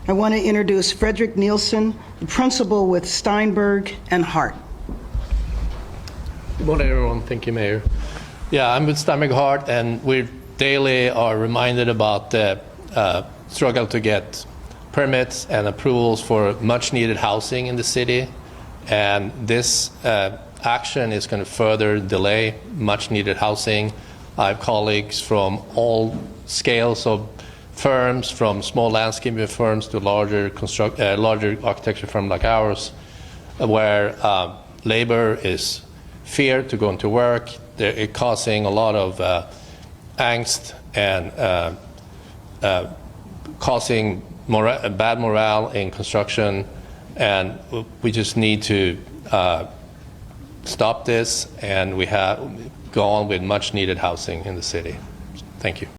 I want to introduce Fredrik Nilsson, the principal with Steinberg and Hart. Good morning, everyone. Thank you, Mayor. Yeah, I'm with Steinberg Hart, and we daily are reminded about the struggle to get permits and approvals for much-needed housing in the city. And this action is going to further delay much-needed housing. I have colleagues from all scales of firms, from small landscaping firms to larger architecture firms like ours, where labor is feared to go into work. They're causing a lot of angst and causing bad morale in construction, and we just need to stop this, and we have go on with much needed housing in the city. Thank you.